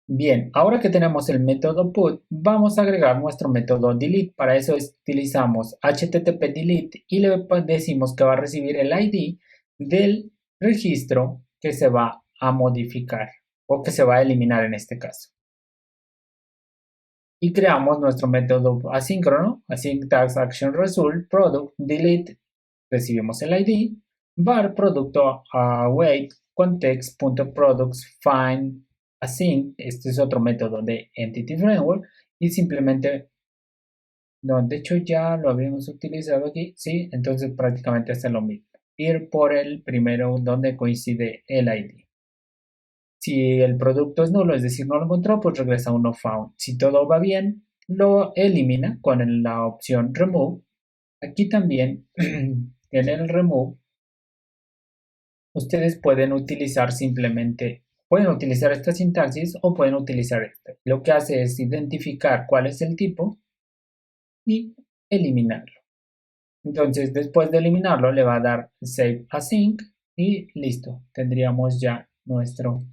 Bien, ahora que tenemos el método put, vamos a agregar nuestro método delete. Para eso utilizamos http delete y le decimos que va a recibir el ID del registro que se va a modificar o que se va a eliminar en este caso. y creamos nuestro método asíncrono, async tags action result product delete, recibimos el ID, var producto await context.products find async, este es otro método de Entity Framework, y simplemente, no, de hecho ya lo habíamos utilizado aquí, sí, entonces prácticamente es lo mismo, ir por el primero donde coincide el ID. Si el producto es nulo, es decir, no lo encontró, pues regresa un no found. Si todo va bien, lo elimina con la opción remove. Aquí también, en el remove, ustedes pueden utilizar simplemente, pueden utilizar esta sintaxis o pueden utilizar esta. Lo que hace es identificar cuál es el tipo y eliminarlo. Entonces, después de eliminarlo, le va a dar save async y listo. Tendríamos ya nuestro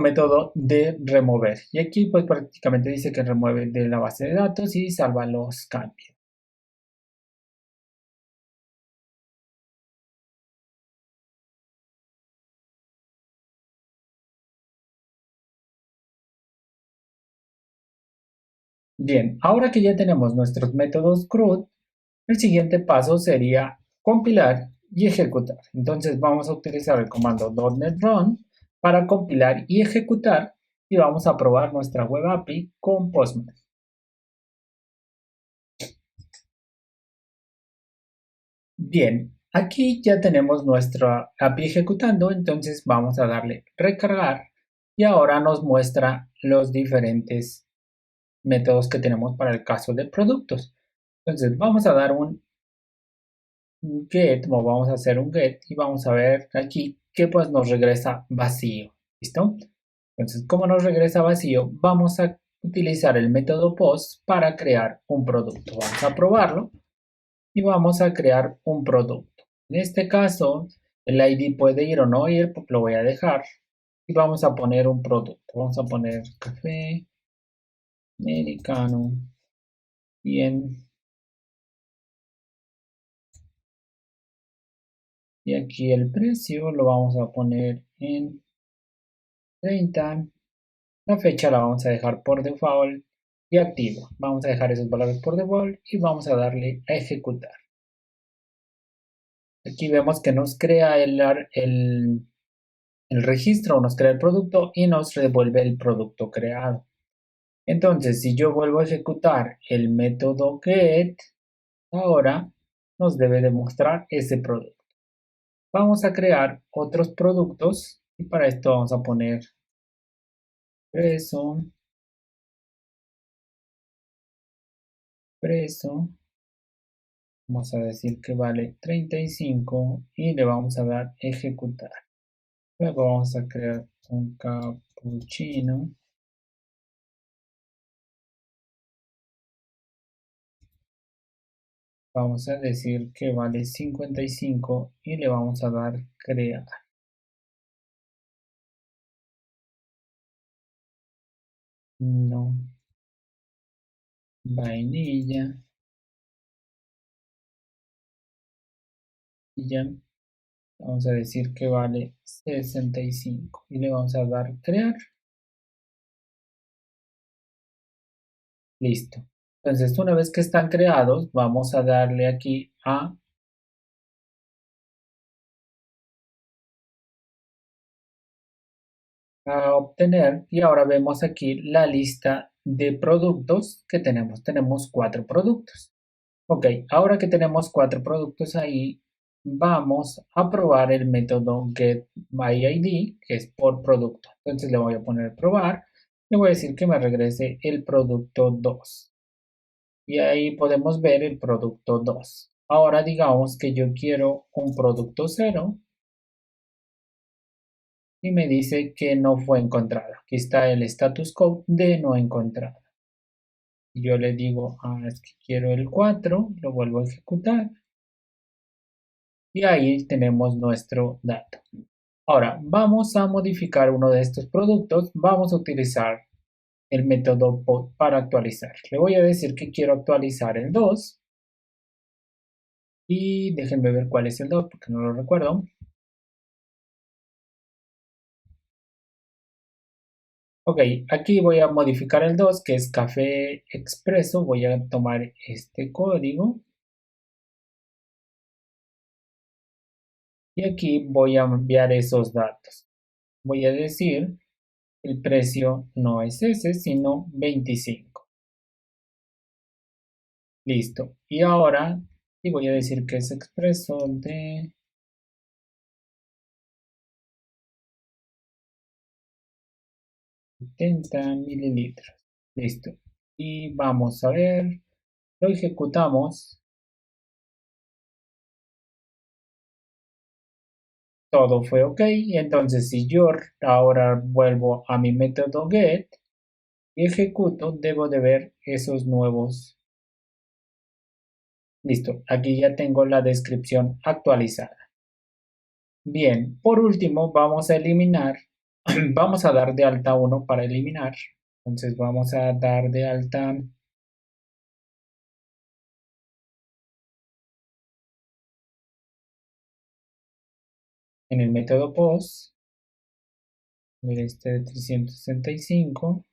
método de remover. Y aquí pues prácticamente dice que remueve de la base de datos y salva los cambios. Bien, ahora que ya tenemos nuestros métodos CRUD, el siguiente paso sería compilar y ejecutar. Entonces vamos a utilizar el comando .NET Run para compilar y ejecutar y vamos a probar nuestra web API con Postman. Bien, aquí ya tenemos nuestra API ejecutando, entonces vamos a darle recargar y ahora nos muestra los diferentes métodos que tenemos para el caso de productos. Entonces vamos a dar un get, o vamos a hacer un get y vamos a ver aquí que pues nos regresa vacío. ¿Listo? Entonces, como nos regresa vacío, vamos a utilizar el método post para crear un producto. Vamos a probarlo y vamos a crear un producto. En este caso, el ID puede ir o no ir, pues lo voy a dejar y vamos a poner un producto. Vamos a poner café americano. Bien. Y aquí el precio lo vamos a poner en 30. La fecha la vamos a dejar por default y activo. Vamos a dejar esos valores por default y vamos a darle a ejecutar. Aquí vemos que nos crea el registro, nos crea el producto y nos devuelve el producto creado. Entonces, si yo vuelvo a ejecutar el método get, ahora nos debe demostrar ese producto. Vamos a crear otros productos y para esto vamos a poner preso, preso. Vamos a decir que vale 35 y le vamos a dar ejecutar. Luego vamos a crear un cappuccino. Vamos a decir que vale 55 y le vamos a dar crear. No. Vainilla. Y ya. Vamos a decir que vale 65 y le vamos a dar crear. Listo. Entonces, una vez que están creados, vamos a darle aquí a obtener y ahora vemos aquí la lista de productos que tenemos. Tenemos 4 productos. Ok, ahora que tenemos 4 productos ahí, vamos a probar el método getMyId, que es por producto. Entonces le voy a poner probar. Le voy a decir que me regrese el producto 2. Y ahí podemos ver el producto 2. Ahora digamos que yo quiero un producto 0 y me dice que no fue encontrado. Aquí está el status code de no encontrado. Yo le digo, es que quiero el 4, lo vuelvo a ejecutar y ahí tenemos nuestro dato. Ahora, vamos a modificar uno de estos productos. Vamos a utilizar el método pod para actualizar. Le voy a decir que quiero actualizar el 2 y déjenme ver cuál es el 2 porque no lo recuerdo. Ok, aquí voy a modificar el 2, que es café expreso. Voy a tomar este código. Y aquí voy a enviar esos datos. Voy a decir, el precio no es ese, sino 25. Listo. Y ahora, y voy a decir que es expreso de 70 mililitros. Listo. Y vamos a ver, lo ejecutamos. Todo fue ok. Y entonces si yo ahora vuelvo a mi método get y ejecuto, debo de ver esos nuevos. Listo. Aquí ya tengo la descripción actualizada. Bien, por último vamos a eliminar, vamos a dar de alta uno para eliminar. Entonces vamos a dar de alta en el método post, este de 365,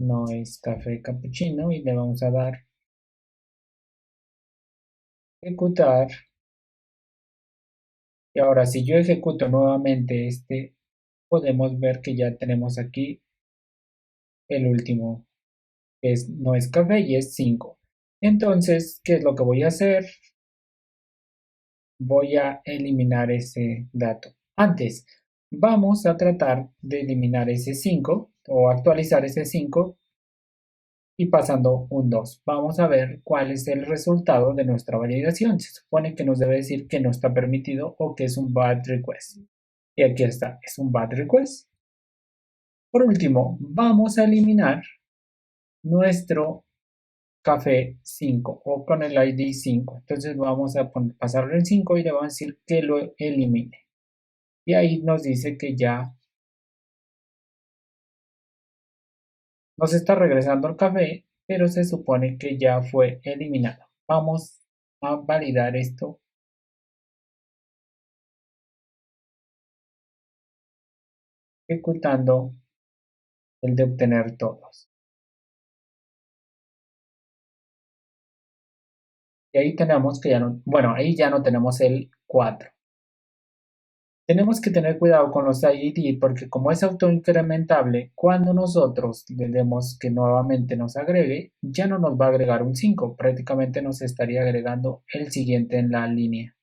no es café cappuccino y le vamos a dar ejecutar. Y ahora si yo ejecuto nuevamente este, podemos ver que ya tenemos aquí el último, que no es café y es 5. Entonces, ¿qué es lo que voy a hacer? Voy a eliminar ese dato. Antes, vamos a tratar de eliminar ese 5 o actualizar ese 5 y pasando un 2. Vamos a ver cuál es el resultado de nuestra validación. Se supone que nos debe decir que no está permitido o que es un bad request. Y aquí está, es un bad request. Por último, vamos a eliminar nuestro café 5 o con el ID 5. Entonces vamos a pasarlo en 5 y le vamos a decir que lo elimine. Y ahí nos dice que ya nos está regresando el café, pero se supone que ya fue eliminado. Vamos a validar esto ejecutando el de obtener todos. Y ahí tenemos que ya no, bueno, ahí ya no tenemos el 4. Tenemos que tener cuidado con los ID porque como es autoincrementable, cuando nosotros le demos que nuevamente nos agregue, ya no nos va a agregar un 5, prácticamente nos estaría agregando el siguiente en la línea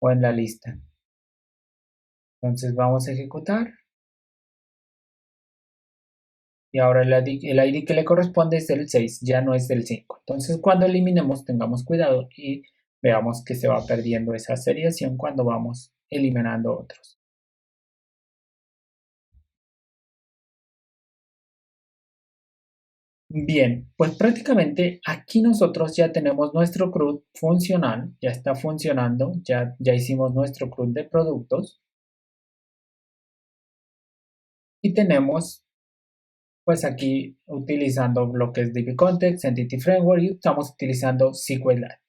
o en la lista. Entonces vamos a ejecutar y ahora el ID que le corresponde es el 6, ya no es el 5. Entonces cuando eliminemos tengamos cuidado y veamos que se va perdiendo esa seriación cuando vamos eliminando otros. Bien, pues prácticamente aquí nosotros ya tenemos nuestro CRUD funcional, ya está funcionando, ya hicimos nuestro CRUD de productos y tenemos pues aquí utilizando bloques de Context, Entity Framework y estamos utilizando SQLite.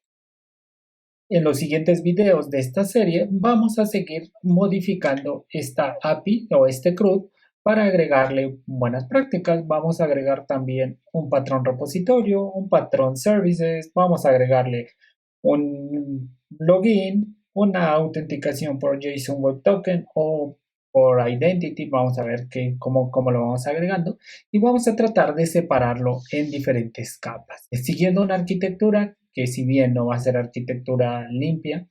En los siguientes videos de esta serie vamos a seguir modificando esta API o este CRUD para agregarle buenas prácticas. Vamos a agregar también un patrón repositorio, un patrón services, vamos a agregarle un login, una autenticación por JSON Web Token o por Identity. Vamos a ver cómo lo vamos agregando y vamos a tratar de separarlo en diferentes capas, siguiendo una arquitectura que si bien no va a ser arquitectura limpia,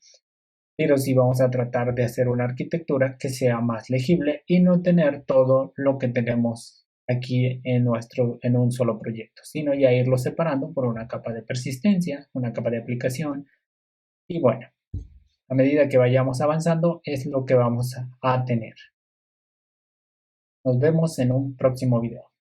pero sí vamos a tratar de hacer una arquitectura que sea más legible y no tener todo lo que tenemos aquí en un solo proyecto, sino ya irlo separando por una capa de persistencia, una capa de aplicación y bueno, a medida que vayamos avanzando es lo que vamos a tener. Nos vemos en un próximo video.